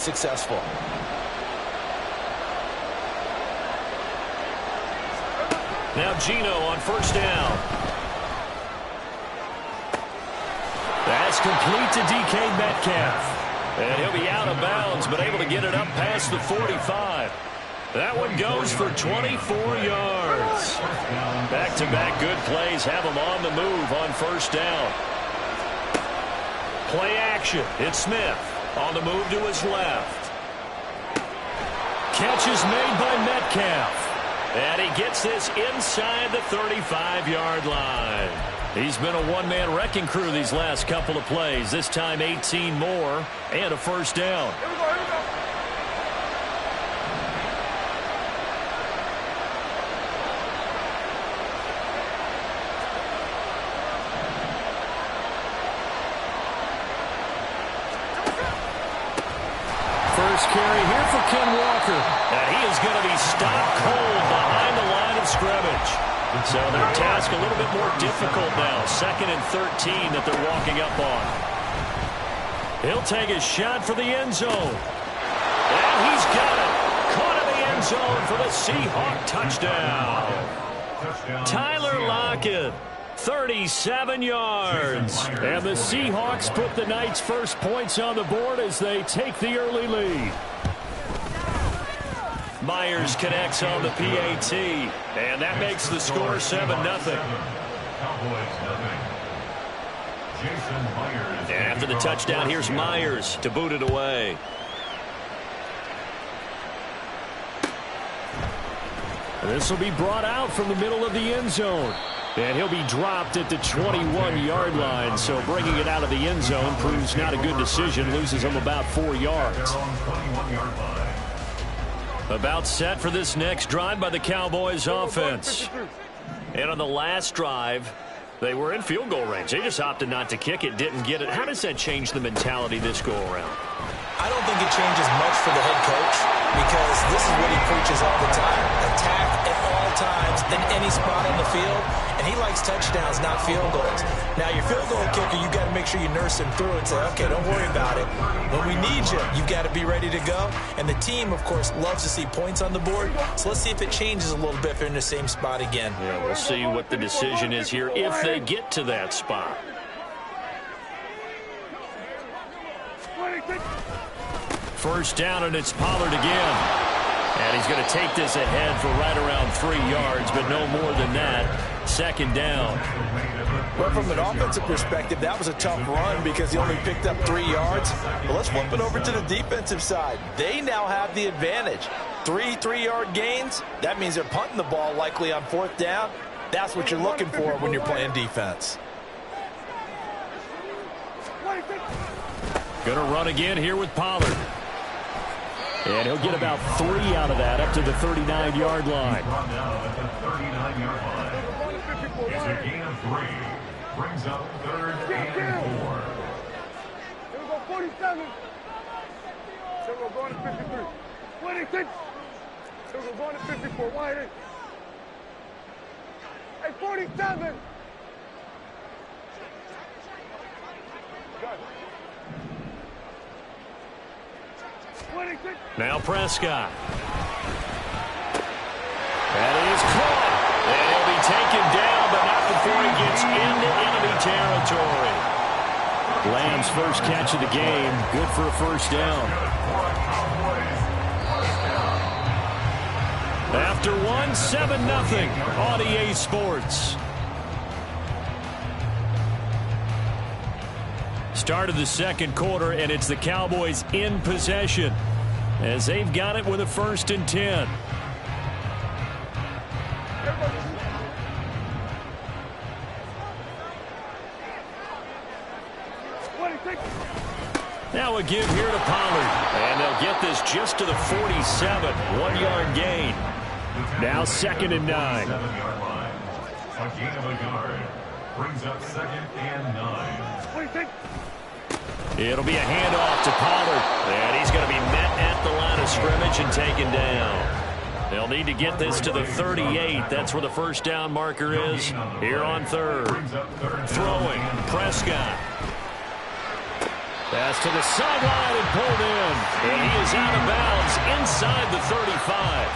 successful. Now Gino on first down. That's complete to DK Metcalf. And he'll be out of bounds, but able to get it up past the 45. That one goes for 24 yards. Back-to-back good plays have him on the move on first down. Play action. It's Smith on the move to his left. Catch is made by Metcalf. And he gets this inside the 35-yard line. He's been a one-man wrecking crew these last couple of plays. This time 18 more and a first down. Here we go, here we go. First carry here for Ken Walker. And he is going to be stopped cold behind the line of scrimmage. So their task a little bit more difficult now. 2nd and 13 that they're walking up on. He'll take a shot for the end zone. And he's got it. Caught in the end zone for the Seahawk touchdown. Tyler Lockett. 37 yards. And the Seahawks put the Knights' first points on the board as they take the early lead. Myers connects on the PAT. And that makes the score 7-0. And after the touchdown, here's Myers to boot it away. And this will be brought out from the middle of the end zone. And he'll be dropped at the 21-yard line. So bringing it out of the end zone proves not a good decision. Loses him about 4 yards. About set for this next drive by the Cowboys offense. And on the last drive, they were in field goal range. They just opted not to kick it, didn't get it. How does that change the mentality this go around? I don't think it changes much for the head coach because this is what he preaches all the time. Attack at all times in any spot on the field, and he likes touchdowns, not field goals. Now, your field goal kicker, you got to make sure you nurse him through and say, okay, don't worry about it. When we need you, you've got to be ready to go. And the team, of course, loves to see points on the board. So let's see if it changes a little bit if they're in the same spot again. Yeah, we'll see what the decision is here if they get to that spot. First down, and it's Pollard again. And he's going to take this ahead for right around 3 yards, but no more than that. 2nd down. Well, from an offensive perspective, that was a tough run because he only picked up 3 yards. But let's flip it over to the defensive side. They now have the advantage. 3 3-yard gains. That means they're punting the ball likely on 4th down. That's what you're looking for when you're playing defense. Going to run again here with Pollard. And he'll get about 3 out of that up to the 39-yard line. It's a gain of 3. Brings up 3rd and 4. Here we go, 47. So we're going to 53. 26. So we're going to 54. Why is it? Hey, 47. Now Prescott. That is caught. And he'll be taken down, but not before he gets into enemy territory. Lamb's first catch of the game. Good for a first down. After one, 7-0 on EA Sports. Start of the second quarter, and it's the Cowboys in possession as they've got it with a 1st and 10. Now a give here to Pollard, and they'll get this just to the 47, 1-yard gain. Now 2nd and 9. A gain of a yard. Brings up 2nd and 9. It'll be a handoff to Pollard, and he's going to be met at the line of scrimmage and taken down. They'll need to get this to the 38. That's where the first down marker is here on 3rd. Throwing, Prescott. Pass to the sideline and pulled in. And he is out of bounds inside the 35.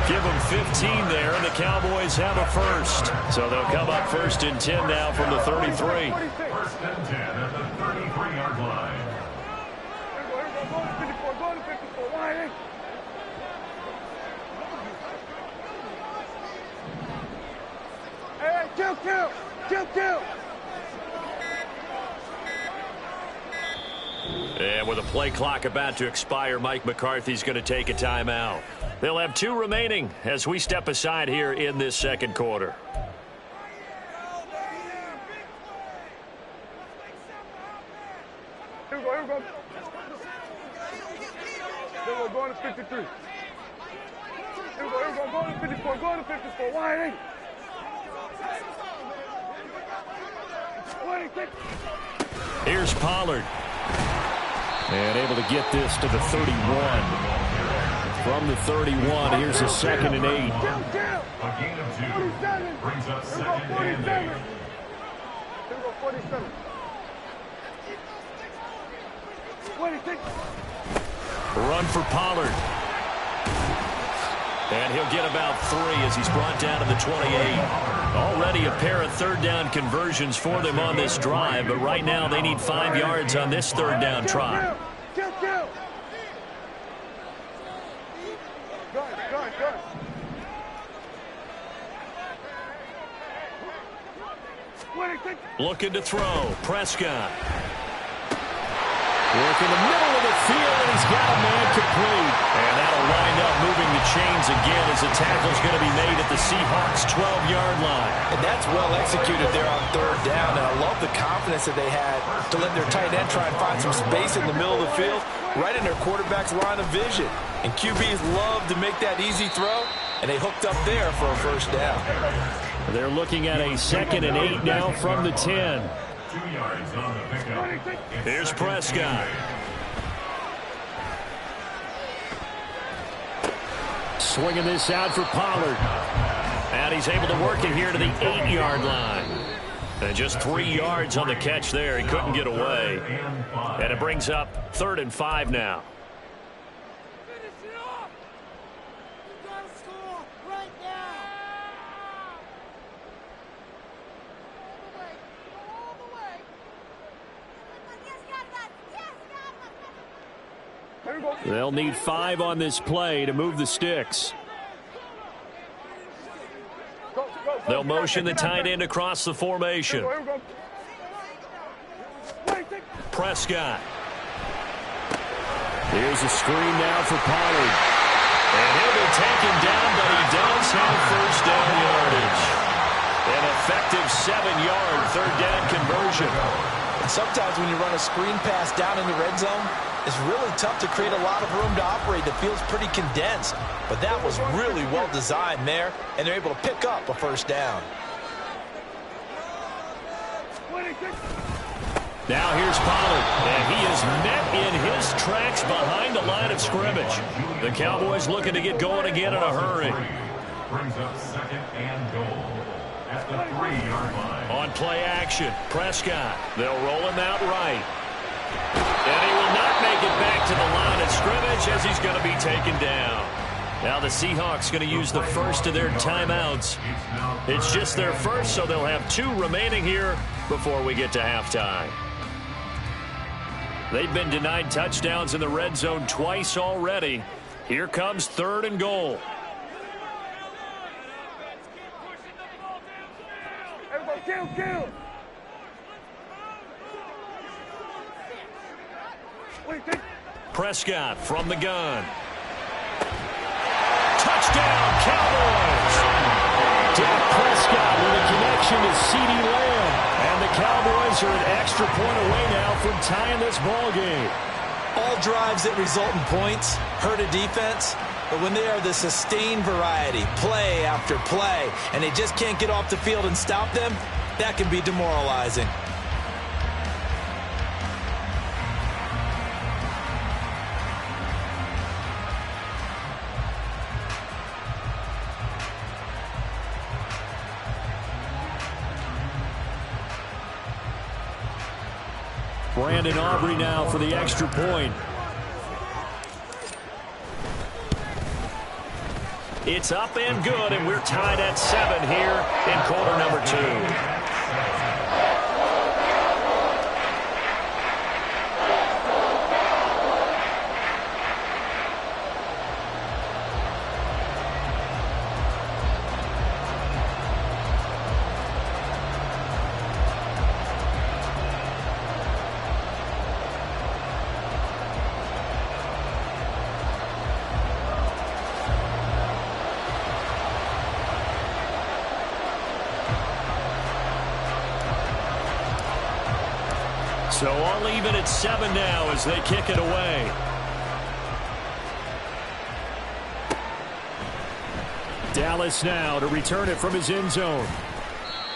Give him 15 there, and the Cowboys have a first. So they'll come up 1st and 10 now from the 33. 1st and 10 at the 33-yard line. Go to 54, go to 54. Why? Hey, kill. And with a play clock about to expire, Mike McCarthy's going to take a timeout. They'll have 2 remaining as we step aside here in this second quarter. Here we go. Here we go, going to 53. Here we go, going to 54, going to 54. Why? Here's Pollard. And able to get this to the 31. From the 31, here's a 2nd and 8. A gain of 2 brings up 2nd and 8. Here we go, 47. 26. Run for Pollard. And he'll get about 3 as he's brought down to the 28. Already a pair of 3rd down conversions for them on this drive, but right now they need 5 yards on this 3rd down try. Kill. Go. Looking to throw. Prescott. Work in the middle of the field, and he's got a man complete. And that'll wind up moving the chains again as the tackle's going to be made at the Seahawks' 12-yard line. And that's well executed there on 3rd down. And I love the confidence that they had to let their tight end try and find some space in the middle of the field, right in their quarterback's line of vision. And QBs love to make that easy throw, and they hooked up there for a 1st down. They're looking at a 2nd and 8 now from the 10. 2 yards on the pickup. Here's Prescott. Swinging this out for Pollard. And he's able to work it here to the 8-yard line. And just 3 yards on the catch there. He couldn't get away. And it brings up 3rd and 5 now. They'll need 5 on this play to move the sticks. They'll motion the tight end across the formation. Prescott. Here's a screen now for Pollard. And he'll be taken down, but he does have 1st down yardage. An effective 7-yard 3rd down conversion. And sometimes when you run a screen pass down in the red zone, it's really tough to create a lot of room to operate. The field's pretty condensed. But that was really well designed there, and they're able to pick up a 1st down. Now here's Pollard, and he is met in his tracks behind the line of scrimmage. The Cowboys looking to get going again in a hurry. Brings up 2nd and goal at the 3-yard line. On play action, Prescott. They'll roll him out right. And he will not make it back to the line of scrimmage as he's going to be taken down. Now the Seahawks going to use the first of their timeouts. It's just their first, so they'll have 2 remaining here before we get to halftime. They've been denied touchdowns in the red zone twice already. Here comes 3rd and goal. Kill. Prescott from the gun. Touchdown, Cowboys! Dak Prescott with a connection to CeeDee Lamb. And the Cowboys are an extra point away now from tying this ball game. All drives that result in points hurt a defense, but when they are the sustained variety, play after play, and they just can't get off the field and stop them, that can be demoralizing. Brandon Aubrey now for the extra point. It's up and good, and we're tied at 7 here in quarter number 2. So all even at 7 now as they kick it away. Dallas now to return it from his end zone.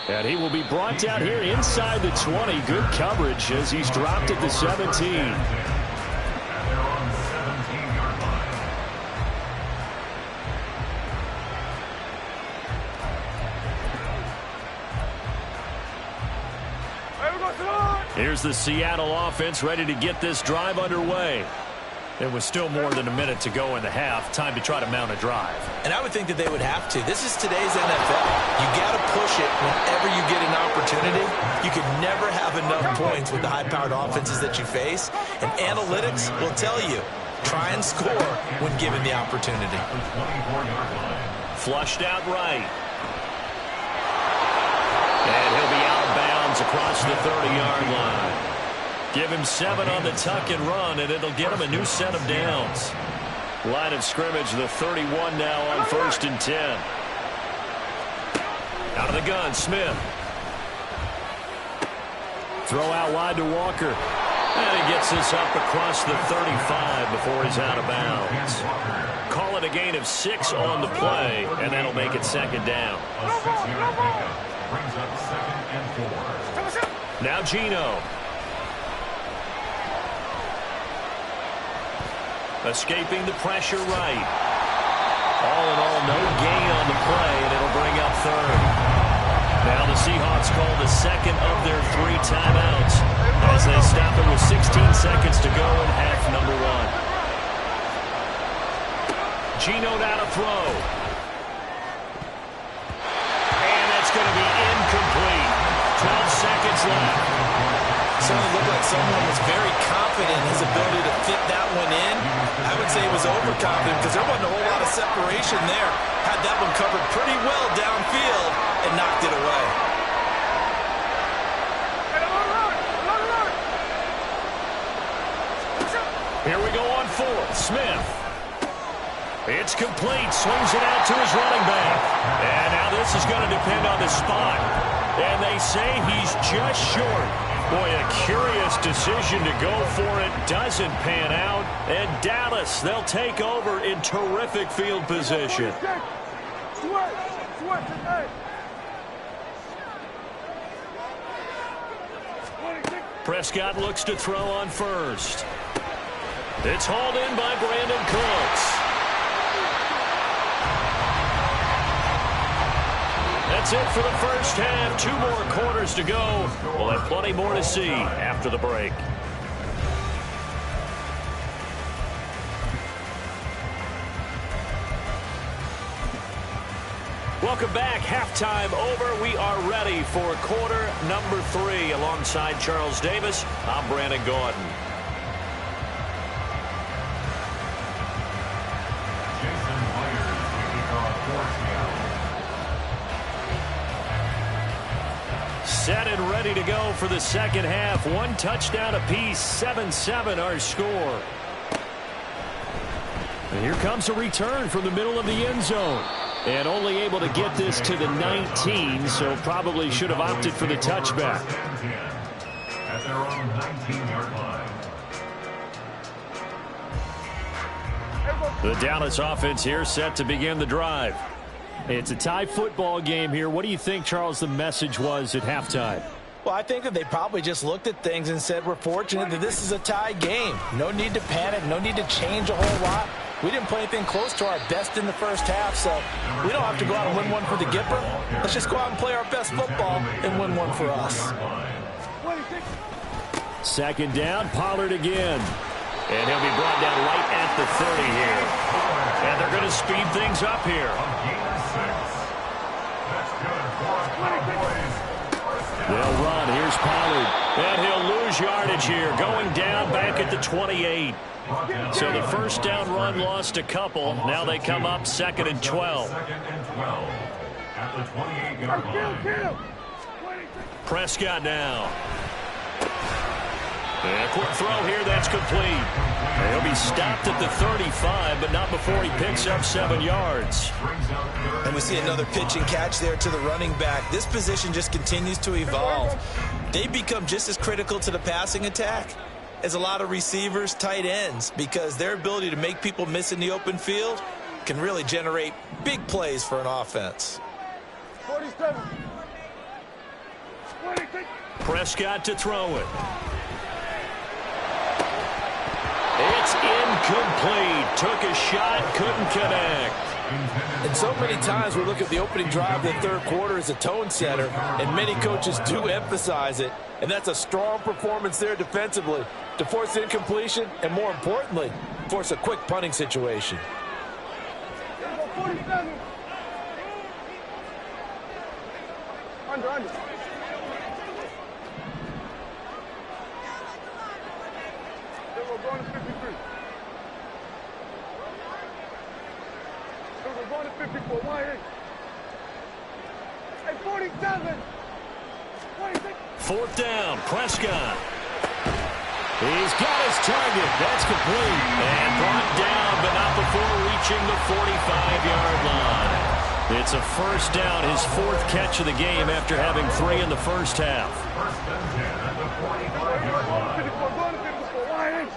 And he will be brought down here inside the 20. Good coverage as he's dropped at the 17. Here's the Seattle offense ready to get this drive underway. There was still more than a minute to go in the half. Time to try to mount a drive. And I would think that they would have to. This is today's NFL. You got to push it whenever you get an opportunity. You can never have enough points with the high-powered offenses that you face. And analytics will tell you, try and score when given the opportunity. Flushed out right. And he'll be out of bounds across the 30-yard line. Give him 7 on the tuck and run, and it'll get him a new set of downs. Line of scrimmage, the 31 now on 1st and 10. Out of the gun, Smith. Throw out wide to Walker. And he gets this up across the 35 before he's out of bounds. Call it a gain of 6 on the play, and that'll make it 2nd down. Brings up 2nd and 4. Now Geno. Escaping the pressure right. All in all, no gain on the play, and it'll bring up 3rd. Now the Seahawks call the 2nd of their 3 timeouts as they stop it with 16 seconds to go in half number 1. Geno now to throw. And that's going to be incomplete. 12 seconds left. Certainly looked like someone was very confident in his ability to fit that one in. I would say he was overconfident because there wasn't a whole lot of separation there. Had that one covered pretty well downfield and knocked it away. Here we go on 4th. Smith. It's complete. Swings it out to his running back. And now this is going to depend on the spot. And they say he's just short. Boy, a curious decision to go for it. Doesn't pan out. And Dallas, they'll take over in terrific field position. Prescott looks to throw on 1st. It's hauled in by Brandon Cooks. That's it for the first half. 2 more quarters to go. We'll have plenty more to see after the break. Welcome back. Halftime over. We are ready for quarter number 3. Alongside Charles Davis, I'm Brandon Gordon. Set and ready to go for the second half. 1 touchdown apiece. 7-7 our score. And here comes a return from the middle of the end zone. And only able to get this to the 19, so probably should have opted for the touchback. At their own 19-yard line. The Dallas offense here set to begin the drive. It's a tie football game here. What do you think, Charles, the message was at halftime? Well, I think that they probably just looked at things and said, we're fortunate that this is a tie game. No need to panic. No need to change a whole lot. We didn't play anything close to our best in the first half, so we don't have to go out and win one for the Gipper. Let's just go out and play our best football and win one for us. Second down, Pollard again. And he'll be brought down right at the 30 here. And they're going to speed things up here. They'll run. Here's Pollard. And he'll lose yardage here. Going down back at the 28. So the first down run lost a couple. Now they come up 2nd and 12. At the 28-yard line. Prescott now. And a quick throw here. That's complete. He'll be stopped at the 35, but not before he picks up 7 yards. And we see another pitch and catch there to the running back. This position just continues to evolve. They become just as critical to the passing attack as a lot of receivers, tight ends, because their ability to make people miss in the open field can really generate big plays for an offense. 47. Prescott to throw it. It's incomplete. Took a shot, couldn't connect. And so many times we look at the opening drive of the third quarter as a tone setter, and many coaches do emphasize it. And that's a strong performance there defensively to force incompletion and, more importantly, force a quick punting situation. 47. Under. We're going to 53. We're going to 54. Why ain't? Hey, 47. 26. Fourth down, Prescott. He's got his target. That's complete. And brought down, but not before reaching the 45-yard line. It's a first down, his 4th catch of the game after having 3 in the first half. First and 10 at the 45-yard line. 54. Going to 54. Why ain't?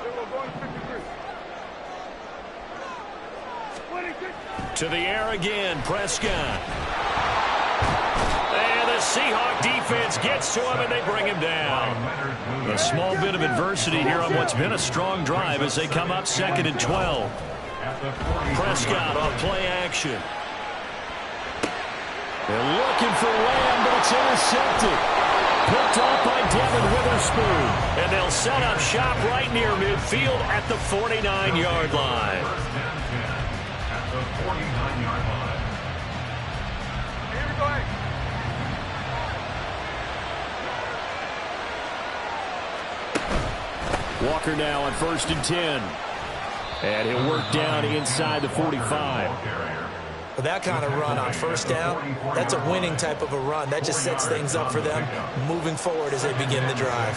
We're going to 53. 26. To the air again, Prescott. And the Seahawk defense gets to him, and they bring him down. A small bit of adversity here on what's been a strong drive as they come up 2nd and 12. Prescott on play action. They're looking for Lamb, but it's intercepted. Picked off by Devin Witherspoon. And they'll set up shop right near midfield at the 49-yard line. At the 49-yard line. Here we go. Walker now on 1st and 10. And he'll work down inside the 45. That kind of run on first down, that's a winning type of a run. That just sets things up for them moving forward as they begin the drive.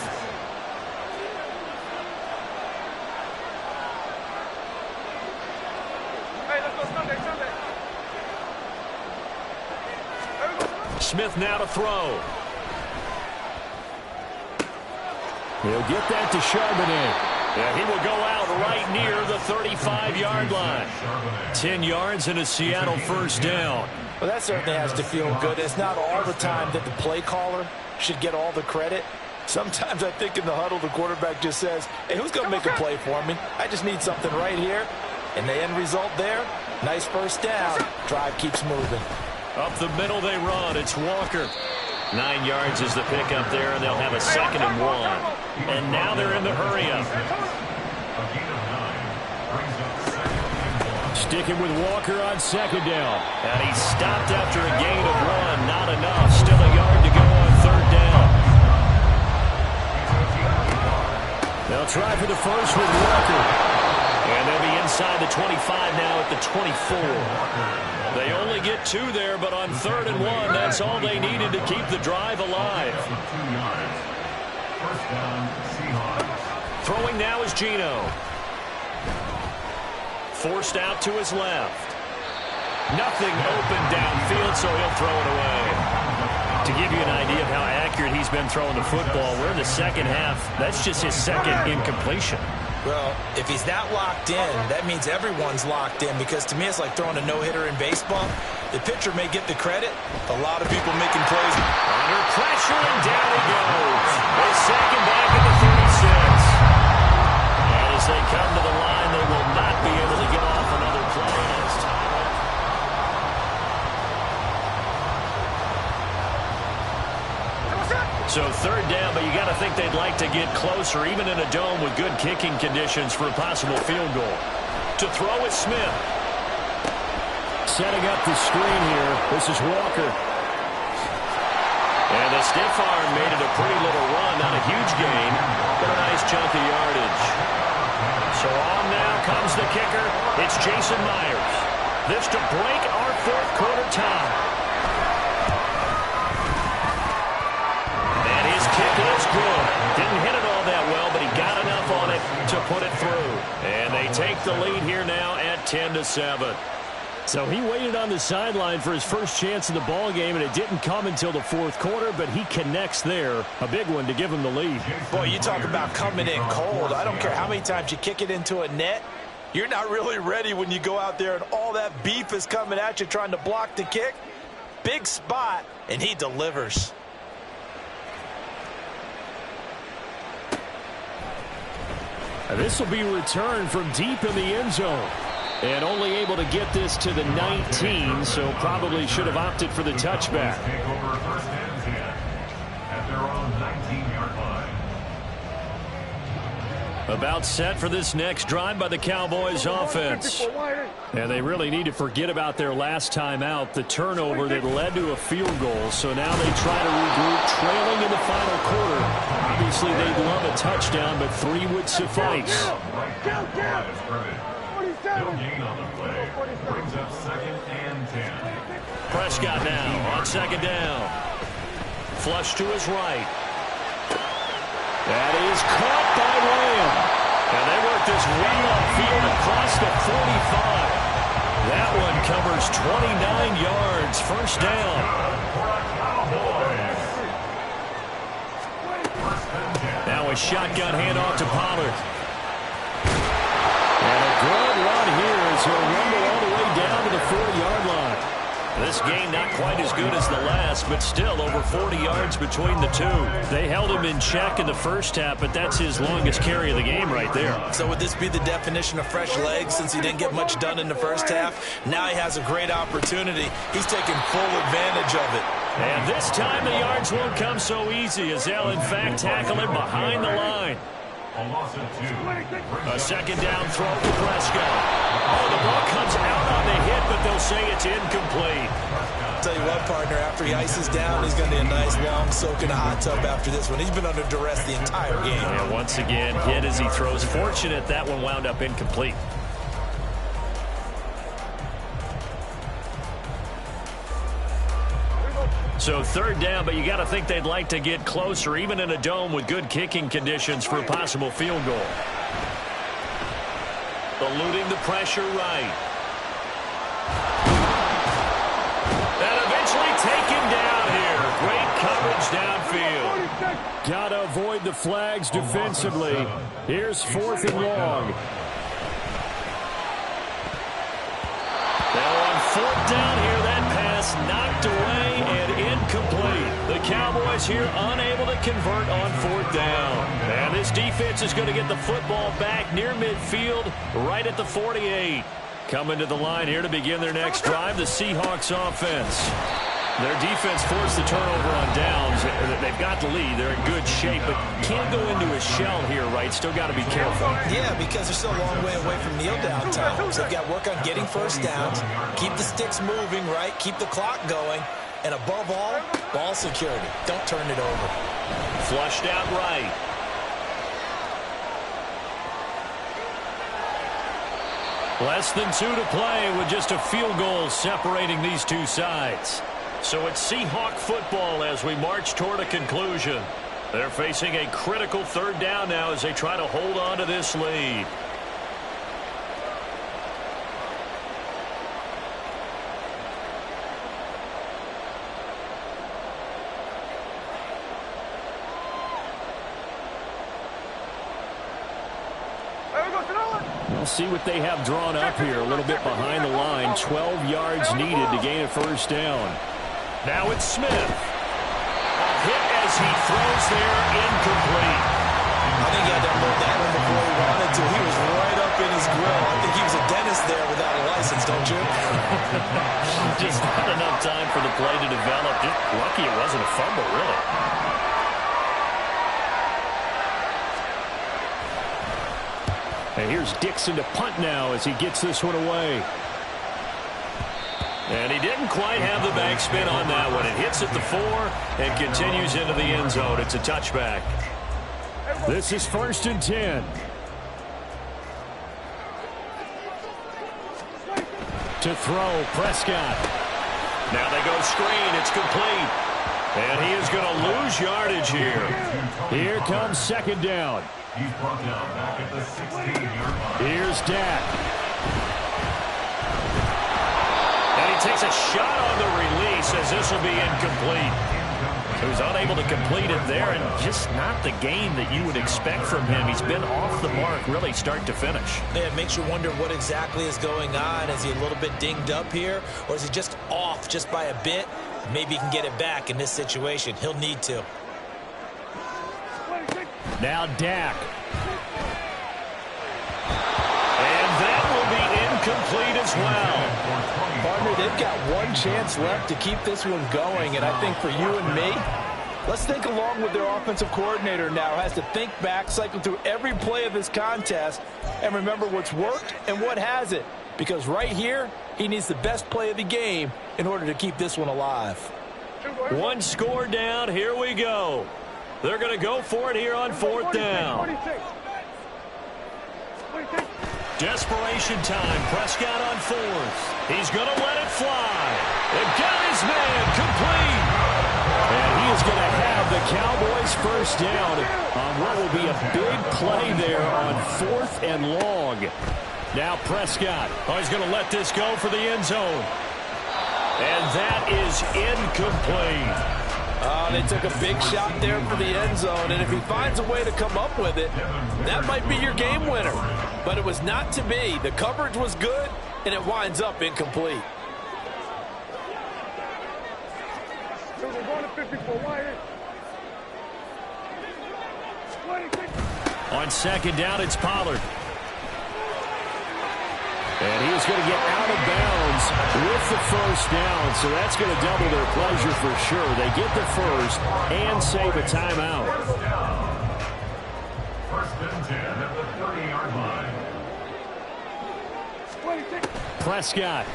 Hey, let's go Sunday. Smith now to throw. He'll get that to Charbonnet. Yeah, he will go out right near the 35-yard line. 10 yards and a Seattle first down. Well, that certainly has to feel good. It's not all the time that the play caller should get all the credit. Sometimes I think in the huddle, the quarterback just says, hey, who's going to make a play for me? I just need something right here. And the end result there, nice first down. Drive keeps moving. Up the middle they run. It's Walker. 9 yards is the pickup there, and they'll have a 2nd and 1. And now they're in the hurry-up. Sticking with Walker on 2nd down. And he's stopped after a gain of 1. Not enough. Still a yard to go on 3rd down. They'll try for the first with Walker. And they'll be inside the 25 now at the 24. They only get 2 there, but on 3rd and 1, that's all they needed to keep the drive alive. Throwing now is Geno. Forced out to his left. Nothing open downfield, so he'll throw it away. To give you an idea of how accurate he's been throwing the football, we're in the second half. That's just his 2nd incompletion. Well, if he's that locked in, that means everyone's locked in, because to me it's like throwing a no-hitter in baseball. The pitcher may get the credit. A lot of people making plays. Under pressure, and down he goes. They sack him back at the 36. And as they come to the line, they will not be able to get off another play this time. So third down, but you got to think they'd like to get closer, even in a dome with good kicking conditions for a possible field goal. To throw is Smith. Setting up the screen here. This is Walker. And the stiff arm made it a pretty little run. Not a huge gain, but a nice chunk of yardage. So on now comes the kicker. It's Jason Myers. This to break our fourth quarter tie. And his kick is good. Didn't hit it all that well, but he got enough on it to put it through. And they take the lead here now at 10-7. So he waited on the sideline for his first chance in the ball game, and it didn't come until the fourth quarter, but he connects there. A big one to give him the lead. Boy, you talk about coming in cold. I don't care how many times you kick it into a net. You're not really ready when you go out there and all that beef is coming at you trying to block the kick. Big spot, and he delivers. This will be returned from deep in the end zone. And only able to get this to the 19, so probably should have opted for the touchback. Take over first and 10 at their own 19-yard line. About set for this next drive by the Cowboys offense. And they really need to forget about their last time out, the turnover that led to a field goal. So now they try to regroup, trailing in the final quarter. Obviously, they'd love a touchdown, but 3 would suffice. No gain on the play. Brings up second and 10. Prescott now on second down. Flush to his right. That is caught by Lamb. And they work this way upfield across the 45. That one covers 29 yards. First down. Now a shotgun handoff to Pollard. And a good run here as he'll rumble all the way down to the 40-yard line. This game not quite as good as the last, but still over 40 yards between the two. They held him in check in the first half, but that's his longest carry of the game right there. So would this be the definition of fresh legs since he didn't get much done in the first half? Now he has a great opportunity. He's taking full advantage of it. And this time the yards won't come so easy as they'll in fact tackle him behind the line. A second down throw for Prescott. Oh, the ball comes out on the hit, but they'll say it's incomplete. I'll tell you what, partner, after he ices down, he's going to need a nice long soak in a hot tub after this one. He's been under duress the entire game. And once again, hit as he throws. Fortunate that one wound up incomplete. So third down, but you got to think they'd like to get closer, even in a dome with good kicking conditions for a possible field goal. Eluding the pressure right. And eventually taken down here. Great coverage downfield. Got to avoid the flags defensively. Here's 4th and long. Now on 4th down here, that pass knocked away and incomplete. The Cowboys here unable to convert on 4th down. And this defense is going to get the football back near midfield, right at the 48. Coming to the line here to begin their next drive, the Seahawks offense. Their defense forced the turnover on downs. They've got the lead. They're in good shape, but can't go into a shell here, right? Still got to be careful. Yeah, because they're still a long way away from kneel-down times. They've got to work on getting first downs, keep the sticks moving, right? Keep the clock going. And above all, ball security. Don't turn it over. Flushed out right. Less than 2 to play with just a field goal separating these two sides. So it's Seahawk football as we march toward a conclusion. They're facing a critical third down now as they try to hold on to this lead. We'll see what they have drawn up here. A little bit behind the line. 12 yards needed to gain a first down. Now it's Smith. A hit as he throws there, incomplete. I think he had to hold that one before he wanted to. He was right up in his grill. I think he was a dentist there without a license, don't you? Just not enough time for the play to develop. Just lucky it wasn't a fumble, really. And here's Dixon to punt now as he gets this one away. And he didn't quite have the backspin on that one. It hits at the 4 and continues into the end zone. It's a touchback. This is 1st and 10. To throw, Prescott. Now they go screen. It's complete. And he is going to lose yardage here. Here comes 2nd down. He's brought down back at the 16-yard line. Here's Dak. And he takes a shot on the release as this will be incomplete. He was unable to complete it there, and just not the game that you would expect from him. He's been off the mark really start to finish. Yeah, it makes you wonder what exactly is going on. Is he a little bit dinged up here, or is he just off just by a bit? Maybe he can get it back in this situation. He'll need to. Now Dak. And that will be incomplete as well. Partner, they've got one chance left to keep this one going, and I think for you and me, let's think along with their offensive coordinator now. Has to think back, cycle through every play of this contest, and remember what's worked and what hasn't. Because right here, he needs the best play of the game in order to keep this one alive. One score down. Here we go. They're going to go for it here on 4th down. Desperation time. Prescott on 4th. He's going to let it fly. And got his man complete. And he is going to have the Cowboys 1st down on what will be a big play there on 4th and long. Now Prescott. Oh, he's going to let this go for the end zone. And that is incomplete. They took a big shot there for the end zone, and if he finds a way to come up with it, that might be your game winner. But it was not to be. The coverage was good, and it winds up incomplete. So we're going to 54. On 2nd down, it's Pollard. And he is going to get out of bounds with the 1st down, so that's going to double their pleasure for sure. They get the 1st and save a timeout. 1st and 10 at the 30-yard line. Prescott.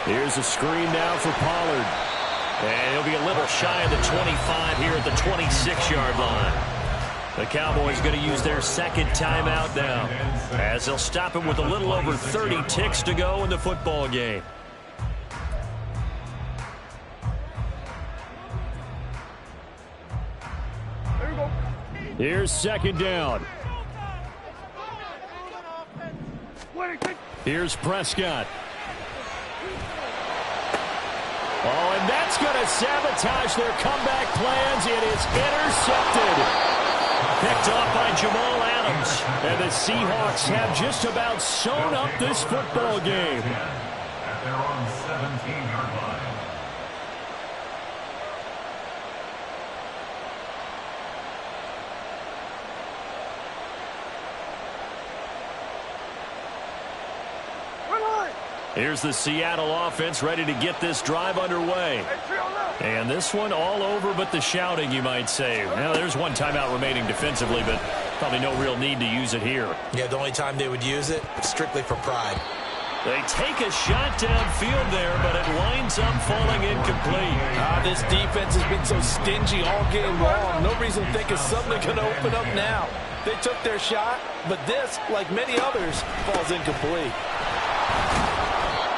Here's a screen now for Pollard. And he'll be a little shy of the 25 here at the 26-yard line. The Cowboys going to use their 2nd timeout now, as they'll stop it with a little over 30 ticks to go in the football game. Here's 2nd down. Here's Prescott. Oh, and that's going to sabotage their comeback plans. It is intercepted. Picked off by Jamal Adams. And the Seahawks have just about sewn up this football game. At their own 17-yard line. Here's the Seattle offense ready to get this drive underway. And this one all over but the shouting, you might say. Now, there's one timeout remaining defensively, but probably no real need to use it here. Yeah, the only time they would use it, it's strictly for pride. They take a shot downfield there, but it winds up falling incomplete. This defense has been so stingy all game long. No reason to think it's suddenly going to open up now. They took their shot, but this, like many others, falls incomplete.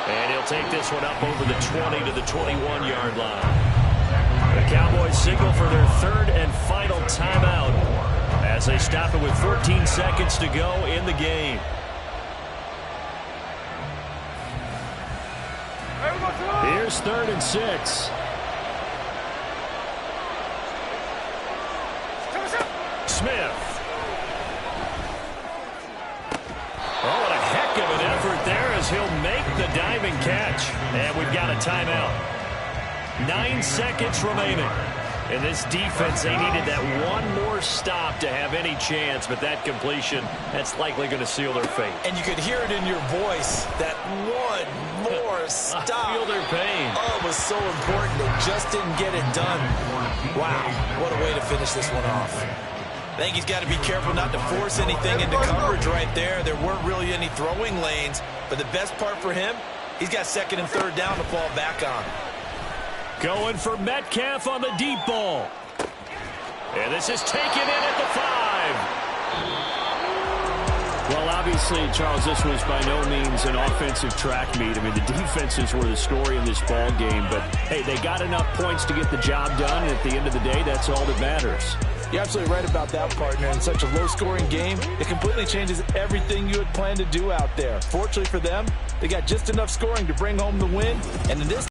And he'll take this one up over the 20 to the 21-yard line. The Cowboys signal for their 3rd and final timeout as they stop it with 14 seconds to go in the game. Here's 3rd and 6. Smith. Oh, what a heck of an effort there as he'll make the diving catch. And we've got a timeout. 9 seconds remaining. And this defense, they needed that one more stop to have any chance, but that completion, that's likely going to seal their fate. And you could hear it in your voice, that one more stop. I feel their pain. Oh, it was so important. They just didn't get it done. Wow, what a way to finish this one off. I think he's got to be careful not to force anything into coverage right there. There weren't really any throwing lanes, but the best part for him, he's got second and third down to fall back on. Going for Metcalf on the deep ball. And this is taken in at the 5. Well, obviously, Charles, this was by no means an offensive track meet. I mean, the defenses were the story in this ball game. But, hey, they got enough points to get the job done. And at the end of the day, that's all that matters. You're absolutely right about that, partner. In such a low-scoring game, it completely changes everything you had planned to do out there. Fortunately for them, they got just enough scoring to bring home the win. And in this